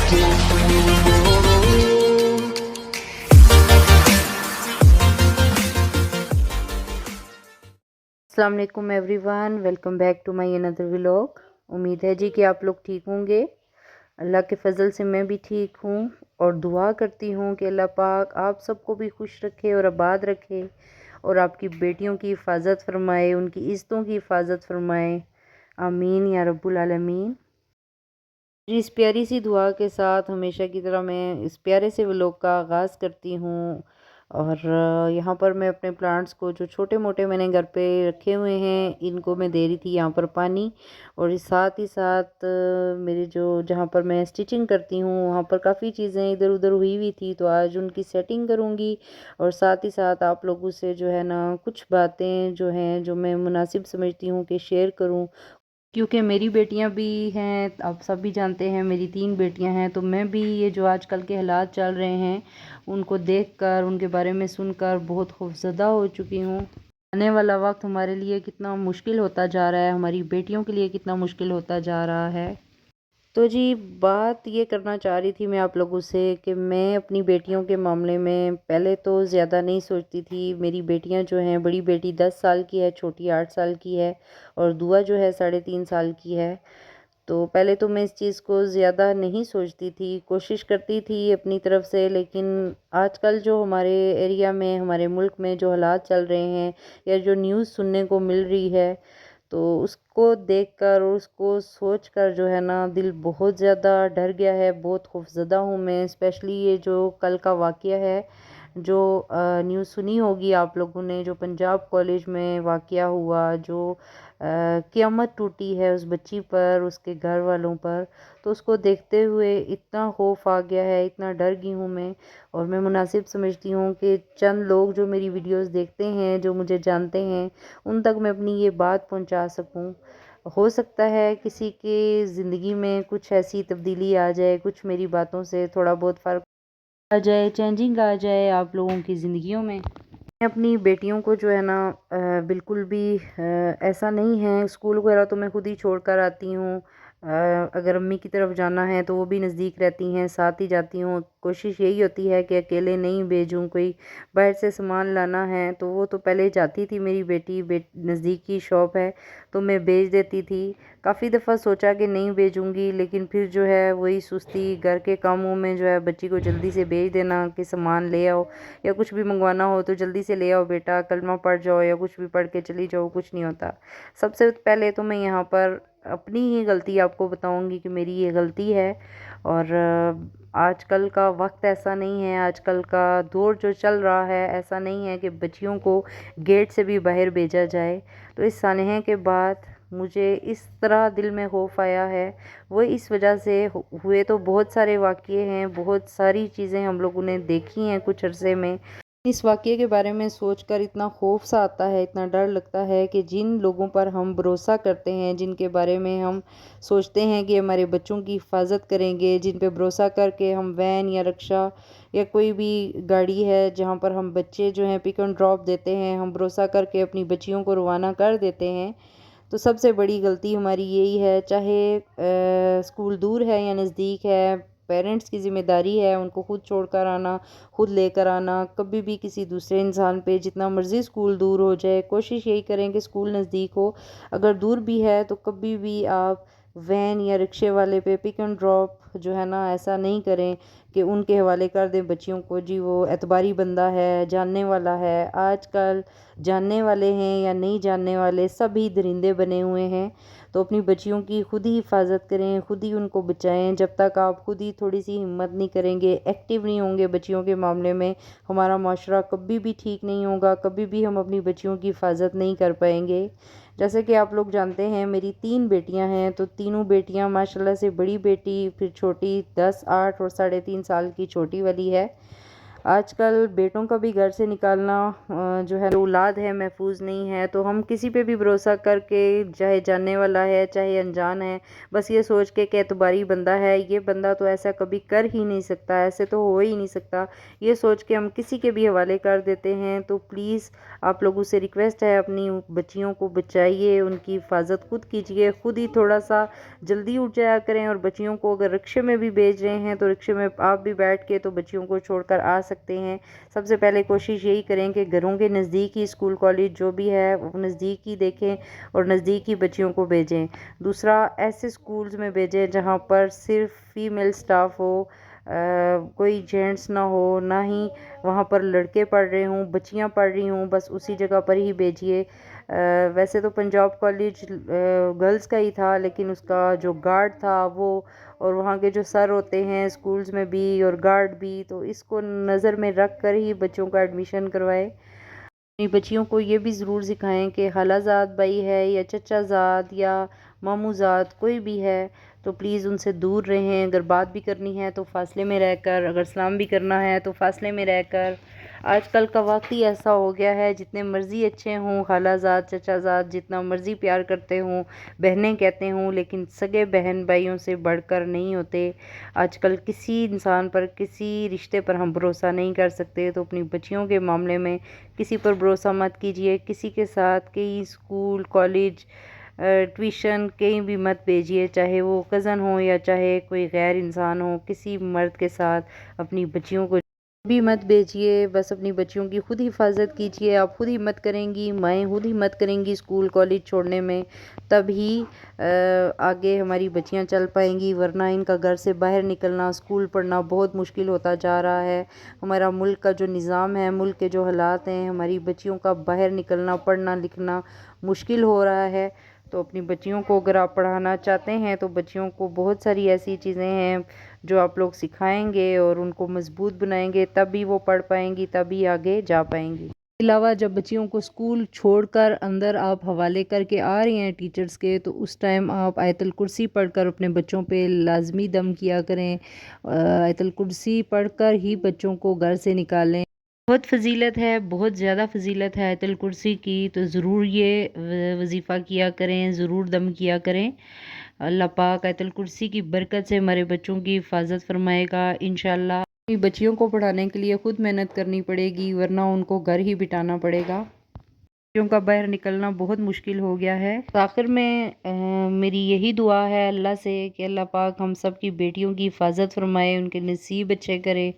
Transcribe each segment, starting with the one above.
अस्सलाम वालेकुम everyone, welcome back to my another vlog. उम्मीद है जी कि आप लोग ठीक होंगे। अल्लाह के फजल से मैं भी ठीक हूँ और दुआ करती हूँ कि अल्लाह पाक आप सबको भी खुश रखे और आबाद रखे और आपकी बेटियों की हिफाजत फरमाए, उनकी इज़्ज़तों की हिफाजत फरमाए। आमीन या रब्बुल आलमीन। जी, इस प्यारी सी दुआ के साथ हमेशा की तरह मैं इस प्यारे से व्लॉग का आगाज़ करती हूँ। और यहाँ पर मैं अपने प्लांट्स को जो छोटे मोटे मैंने घर पे रखे हुए हैं, इनको मैं दे रही थी यहाँ पर पानी। और साथ ही साथ मेरी जो जहाँ पर मैं स्टिचिंग करती हूँ वहाँ पर काफ़ी चीज़ें इधर उधर हुई हुई थी, तो आज उनकी सेटिंग करूँगी। और साथ ही साथ आप लोगों से जो है ना कुछ बातें जो हैं जो मैं मुनासिब समझती हूँ कि शेयर करूँ, क्योंकि मेरी बेटियां भी हैं, आप सब भी जानते हैं मेरी 3 बेटियां हैं। तो मैं भी ये जो आजकल के हालात चल रहे हैं उनको देखकर, उनके बारे में सुनकर बहुत खौफज़दा हो चुकी हूँ। आने वाला वक्त हमारे लिए कितना मुश्किल होता जा रहा है, हमारी बेटियों के लिए कितना मुश्किल होता जा रहा है। तो जी, बात ये करना चाह रही थी मैं आप लोगों से कि मैं अपनी बेटियों के मामले में पहले तो ज़्यादा नहीं सोचती थी। मेरी बेटियां जो हैं, बड़ी बेटी 10 साल की है, छोटी 8 साल की है और दुआ जो है 3.5 साल की है। तो पहले तो मैं इस चीज़ को ज़्यादा नहीं सोचती थी, कोशिश करती थी अपनी तरफ से। लेकिन आजकल जो हमारे एरिया में, हमारे मुल्क में जो हालात चल रहे हैं या जो न्यूज़ सुनने को मिल रही है, तो उसको देखकर और उसको सोचकर जो है ना दिल बहुत ज़्यादा डर गया है, बहुत खौफज़दा हूँ मैं। स्पेशली ये जो कल का वाक़या है, जो न्यूज़ सुनी होगी आप लोगों ने, जो पंजाब कॉलेज में वाक़या हुआ, जो क़यामत टूटी है उस बच्ची पर, उसके घर वालों पर। तो उसको देखते हुए इतना खौफ आ गया है, इतना डर गई हूँ मैं। और मैं मुनासिब समझती हूँ कि चंद लोग जो मेरी वीडियोस देखते हैं, जो मुझे जानते हैं, उन तक मैं अपनी ये बात पहुँचा सकूँ। हो सकता है किसी के ज़िंदगी में कुछ ऐसी तब्दीली आ जाए, कुछ मेरी बातों से थोड़ा बहुत फ़र्क आ जाए, चेंजिंग आ जाए आप लोगों की ज़िंदगियों में। मैं अपनी बेटियों को जो है ना बिल्कुल भी ऐसा नहीं है, स्कूल वगैरह तो मैं खुद ही छोड़ कर आती हूँ। अगर अम्मी की तरफ जाना है तो वो भी नज़दीक रहती हैं, साथ ही जाती हूँ। कोशिश यही होती है कि अकेले नहीं भेजूँ, कोई बाहर से सामान लाना है तो वो तो पहले जाती थी मेरी बेटी, नज़दीक की शॉप है तो मैं भेज देती थी। काफ़ी दफ़ा सोचा कि नहीं भेजूँगी, लेकिन फिर जो है वही सुस्ती, घर के कामों में जो है बच्ची को जल्दी से भेज देना कि सामान ले आओ या कुछ भी मंगवाना हो तो जल्दी से ले आओ बेटा, कलमा पढ़ जाओ या कुछ भी पढ़ के चली जाओ, कुछ नहीं होता। सबसे पहले तो मैं यहाँ पर अपनी ही गलती आपको बताऊंगी कि मेरी ये गलती है। और आजकल का वक्त ऐसा नहीं है, आजकल का दौर जो चल रहा है ऐसा नहीं है कि बच्चियों को गेट से भी बाहर भेजा जाए। तो इस सानहे के बाद मुझे इस तरह दिल में खौफ आया है, वो इस वजह से हुए तो बहुत सारे वाक़ये हैं, बहुत सारी चीज़ें हम लोगों ने देखी हैं कुछ अरसे में। इस वाक़ये के बारे में सोचकर इतना खौफ सा आता है, इतना डर लगता है कि जिन लोगों पर हम भरोसा करते हैं, जिनके बारे में हम सोचते हैं कि हमारे बच्चों की हिफाजत करेंगे, जिन पे भरोसा करके हम वैन या रिक्शा या कोई भी गाड़ी है जहाँ पर हम बच्चे जो हैं पिक एंड ड्रॉप देते हैं, हम भरोसा करके अपनी बच्चियों को रवाना कर देते हैं। तो सबसे बड़ी गलती हमारी यही है, चाहे स्कूल दूर है या नज़दीक है, पेरेंट्स की ज़िम्मेदारी है उनको खुद छोड़कर आना, खुद लेकर आना। कभी भी किसी दूसरे इंसान पे, जितना मर्ज़ी स्कूल दूर हो जाए, कोशिश यही करें कि स्कूल नज़दीक हो। अगर दूर भी है तो कभी भी आप वैन या रिक्शे वाले पे पिक एंड ड्रॉप जो है ना ऐसा नहीं करें कि उनके हवाले कर दें बच्चियों को। जी, वो एतबारी बंदा है, जानने वाला है। आजकल जानने वाले हैं या नहीं जानने वाले, सभी दरिंदे बने हुए हैं। तो अपनी बच्चियों की खुद ही हिफाजत करें, खुद ही उनको बचाएं। जब तक आप खुद ही थोड़ी सी हिम्मत नहीं करेंगे, एक्टिव नहीं होंगे बच्चियों के मामले में, हमारा माशरा कभी भी ठीक नहीं होगा, कभी भी हम अपनी बच्चियों की हिफाजत नहीं कर पाएंगे। जैसे कि आप लोग जानते हैं मेरी 3 बेटियां हैं, तो तीनों बेटियां माशाल्लाह से, बड़ी बेटी, फिर छोटी 10, 8 और 3.5 साल की छोटी वाली है। آج کل بیٹوں کا بھی گھر سے نکالنا جو ہے اولاد ہے محفوظ نہیں ہے، تو ہم کسی پہ بھی بھروسہ کر کے، چاہے جاننے والا ہے چاہے انجان ہے، بس یہ سوچ کے کہ اعتباری بندہ ہے، یہ بندہ تو ایسا کبھی کر ہی نہیں سکتا، ایسے تو ہو ہی نہیں سکتا، یہ سوچ کے ہم کسی کے بھی حوالے کر دیتے ہیں۔ تو پلیز آپ لوگوں سے ریکویسٹ ہے، اپنی بچیوں کو بچائیے، ان کی حفاظت خود کیجیے، خود ہی تھوڑا سا جلدی اٹھ جایا کریں، اور بچیوں کو اگر رکشے میں بھی بھیج رہے ہیں تو رکشے میں آپ بھی بیٹھ کے تو بچیوں کو چھوڑ کر آ سکتے ہیں۔ سب سے پہلے کوشش یہی کریں کہ گھروں کے نزدیک ہی اسکول کالج جو بھی ہے وہ نزدیک ہی دیکھیں اور نزدیک ہی بچیوں کو بھیجیں۔ دوسرا، ایسے سکولز میں بھیجیں جہاں پر صرف فیمیل سٹاف ہو، کوئی جینٹس نہ ہو، نہ ہی وہاں پر لڑکے پڑھ رہے ہوں، بچیاں پڑھ رہی ہوں، بس اسی جگہ پر ہی بھیجیے۔ ویسے تو پنجاب کالج گرلز کا ہی تھا، لیکن اس کا جو گارڈ تھا وہ، اور وہاں کے جو سر ہوتے ہیں سکولز میں بھی اور گارڈ بھی، تو اس کو نظر میں رکھ کر ہی بچوں کا ایڈمیشن کروائے۔ اپنی بچیوں کو یہ بھی ضرور سکھائیں کہ خالہ زاد بھائی ہے یا چچا زاد یا ماموں زاد کوئی بھی ہے تو پلیز ان سے دور رہیں، اگر بات بھی کرنی ہے تو فاصلے میں رہ کر، اگر سلام بھی کرنا ہے تو فاصلے میں رہ کر۔ آج کل کا واقعی ایسا ہو گیا ہے، جتنے مرضی اچھے ہوں خالہ زاد چچا زاد، جتنا مرضی پیار کرتے ہوں، بہنیں کہتے ہوں، لیکن سگے بہن بھائیوں سے بڑھ کر نہیں ہوتے۔ آج کل کسی انسان پر، کسی رشتے پر ہم بھروسہ نہیں کر سکتے، تو اپنی بچیوں کے معاملے میں کسی پر بھروسہ مت کیجیے، کسی کے ساتھ کہیں اسکول کالج ٹیوشن کہیں بھی مت بھیجیے، چاہے وہ کزن ہو یا چاہے کوئی غیر انسان ہو، کسی مرد کے ساتھ اپنی بچیوں کو بھی مت بھیجیے۔ بس اپنی بچیوں کی خود حفاظت کیجیے، آپ خود ہمت کریں گی، مائیں خود ہمت کریں گی اسکول کالج چھوڑنے میں، تب ہی آگے ہماری بچیاں چل پائیں گی، ورنہ ان کا گھر سے باہر نکلنا، اسکول پڑھنا بہت مشکل ہوتا جا رہا ہے۔ ہمارا ملک کا جو نظام ہے، ملک کے جو حالات ہیں، ہماری بچیوں کا باہر نکلنا، پڑھنا لکھنا مشکل ہو رہا ہے۔ تو اپنی بچیوں کو اگر آپ پڑھانا چاہتے ہیں تو بچیوں کو بہت ساری ایسی چیزیں ہیں جو آپ لوگ سکھائیں گے اور ان کو مضبوط بنائیں گے، تب ہی وہ پڑھ پائیں گی، تب ہی آگے جا پائیں گی۔ اس کے علاوہ جب بچیوں کو اسکول چھوڑ کر اندر آپ حوالے کر کے آ رہے ہیں ٹیچرز کے، تو اس ٹائم آپ آیت الکرسی پڑھ کر اپنے بچوں پہ لازمی دم کیا کریں، آیت الکرسی پڑھ کر ہی بچوں کو گھر سے نکالیں۔ بہت فضیلت ہے، بہت زیادہ فضیلت ہے آیت الکرسی کی، تو ضرور یہ وظیفہ کیا کریں، ضرور دم کیا کریں۔ اللہ پاک آیت الکرسی کی برکت سے ہمارے بچوں کی حفاظت فرمائے گا انشاءاللہ۔ بچیوں کو پڑھانے کے لیے خود محنت کرنی پڑے گی، ورنہ ان کو گھر ہی بٹانا پڑے گا۔ بچیوں کا باہر نکلنا بہت مشکل ہو گیا ہے۔ آخر میں میری یہی دعا ہے اللہ سے کہ اللہ پاک ہم سب کی بیٹیوں کی حفاظت فرمائے، ان کے نصیب اچھے کرے،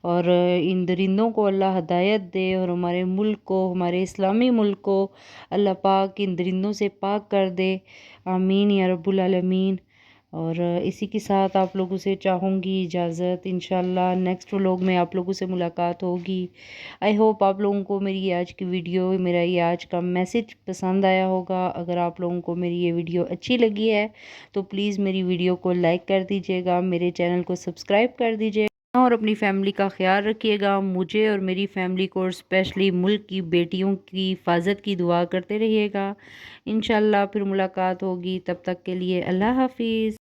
اور ان درندوں کو اللہ ہدایت دے، اور ہمارے ملک کو، ہمارے اسلامی ملک کو اللہ پاک ان درندوں سے پاک کر دے، آمین یا رب العالمین۔ اور اسی کے ساتھ آپ لوگوں سے چاہوں گی اجازت، انشاءاللہ نیکسٹ ولاگ میں آپ لوگوں سے ملاقات ہوگی۔ آئی ہوپ آپ لوگوں کو میری یہ آج کی ویڈیو، میرا یہ آج کا میسج پسند آیا ہوگا۔ اگر آپ لوگوں کو میری یہ ویڈیو اچھی لگی ہے تو پلیز میری ویڈیو کو لائک کر دیجیے گا، میرے چینل کو سبسکرائب کر دیجیے گا، اور اپنی فیملی کا خیال رکھیے گا۔ مجھے اور میری فیملی کو، اسپیشلی ملک کی بیٹیوں کی حفاظت کی دعا کرتے رہیے گا۔ انشاءاللہ پھر ملاقات ہوگی، تب تک کے لیے اللہ حافظ۔